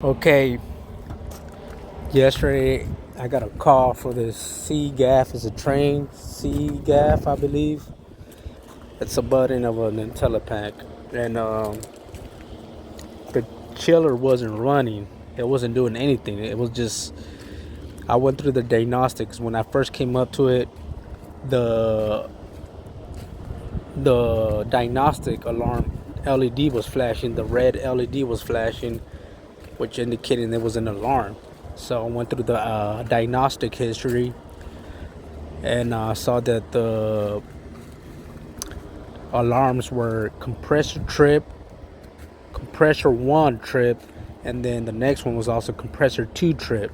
Okay, yesterday I got a call for this CGAF. It's a Trane CGAF, I believe. It's a button of an IntelliPack, and the chiller wasn't running. It wasn't doing anything. It was just I went through the diagnostics when I first came up to it. The the diagnostic alarm LED was flashing. The red LED was flashing, which indicated there was an alarm. So I went through the diagnostic history and saw that the alarms were compressor trip, compressor 1 trip, and then the next one was also compressor 2 trip.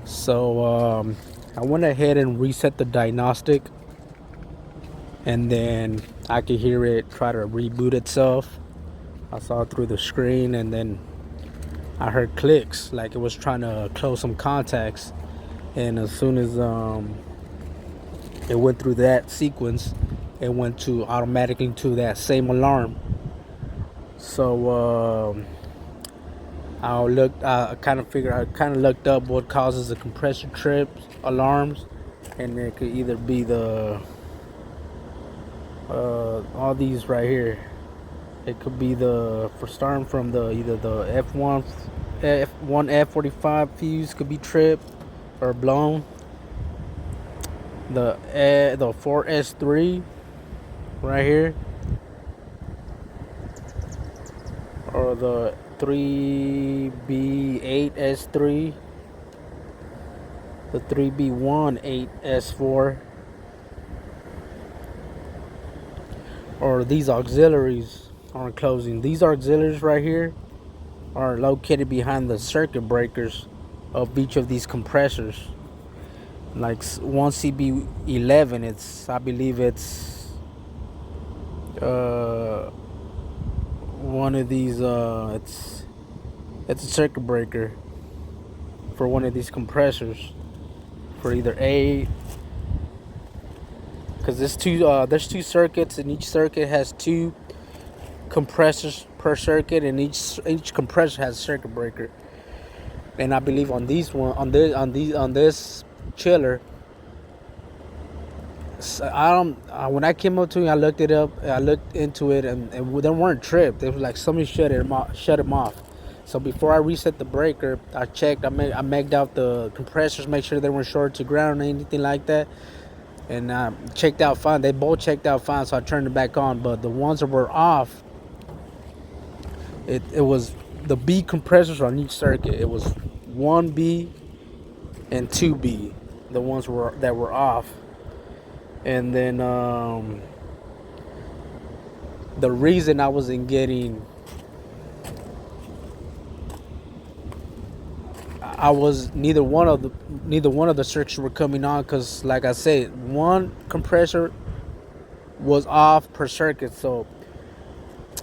So I went ahead and reset the diagnostic, and then I could hear it try to reboot itself. I saw it through the screen, and then I heard clicks like it was trying to close some contacts. And as soon as it went through that sequence, it went to automatically to that same alarm. So I kind of looked up what causes the compressor trip alarms, and it could either be the all these right here. It could be for starting from the either the F45 fuse could be tripped or blown. The 4S3 right here, or the 3B8S3, the 3B18S4, or these auxiliaries aren't closing. These auxiliaries right here are located behind the circuit breakers of each of these compressors. Like one CB11, I believe it's one of these. It's a circuit breaker for one of these compressors for either A, because there's two circuits, and each circuit has two compressors per circuit, and each compressor has a circuit breaker. And I believe on this chiller, when I came up to it, I looked it up. I looked into it, and they weren't tripped. It was like somebody shut them off. So before I reset the breaker, I checked. I megged out the compressors, make sure they weren't shorted to ground or anything like that, and checked out fine. They both checked out fine, so I turned it back on. But the ones that were off, it was the B compressors on each circuit. It was 1B and 2B, the ones that were off. And then the reason I wasn't getting, neither one of the circuits were coming on, because like I said, one compressor was off per circuit. So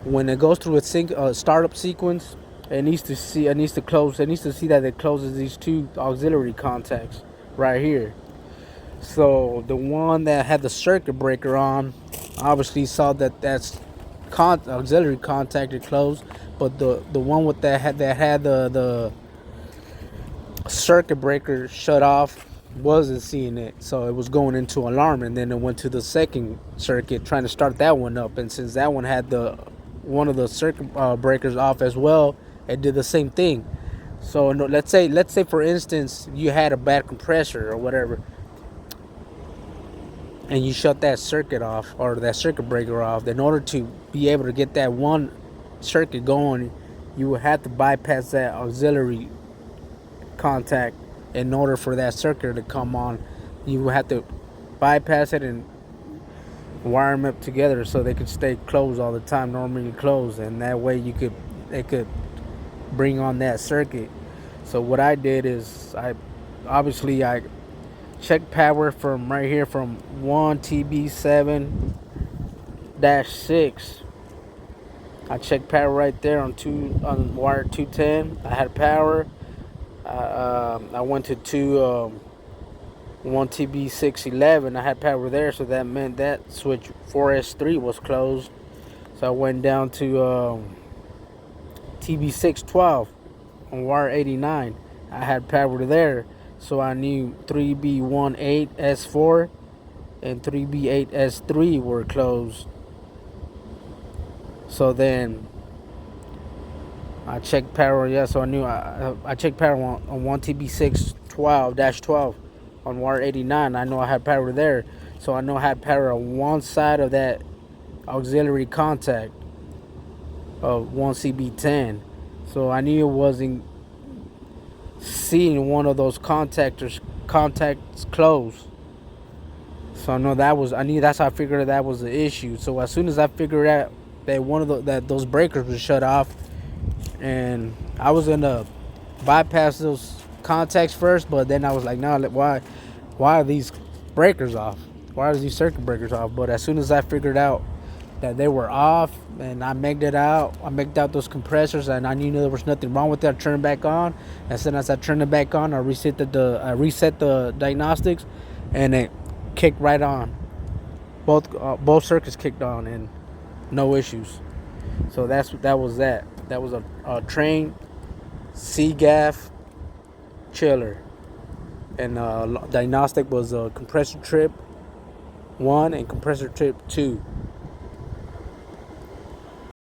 when it goes through a startup sequence, it needs to see that it closes these two auxiliary contacts right here. So the one that had the circuit breaker on obviously saw that's auxiliary contact is closed, but the one with that had the circuit breaker shut off wasn't seeing it, so it was going into alarm. And then it went to the second circuit trying to start that one up, and since that one had one of the circuit breakers off as well, it did the same thing. So let's say for instance you had a bad compressor or whatever, and you shut that circuit off, or that circuit breaker off. In order to be able to get that one circuit going, you would have to bypass that auxiliary contact. In order for that circuit to come on, you would have to bypass it and wire them up together so they could stay closed all the time, normally closed, and that way it could bring on that circuit. So what I did is I check power from right here from 1TB7-6. I checked power right there on wire 210. I had power. I went to 1TB611. I had power there, so that meant that switch 4S3 was closed. So I went down to TB612. on wire 89. I had power there, so I knew 3B18S4 and 3B8S3 were closed. So then I checked power, yeah, so I knew I checked power on 1TB612-12 on wire 89. I know I had power there, so I know I had power on one side of that auxiliary contact of 1CB10. So I knew it wasn't seeing one of those contacts close. So I knew that's how I figured that was the issue. So as soon as I figured out that those breakers were shut off, and I was gonna bypass those contacts first, but then I was like, no, why are these breakers off? Why are these circuit breakers off? But as soon as I figured out that they were off, and I megged out those compressors, and I knew there was nothing wrong with it, I turned it back on. As soon as I turned it back on, I reset the diagnostics, and it kicked right on. Both circuits kicked on, and no issues. So that was that. That was a Trane CGAF Chiller, and diagnostic was a Compressor Trip 1 and Compressor Trip 2.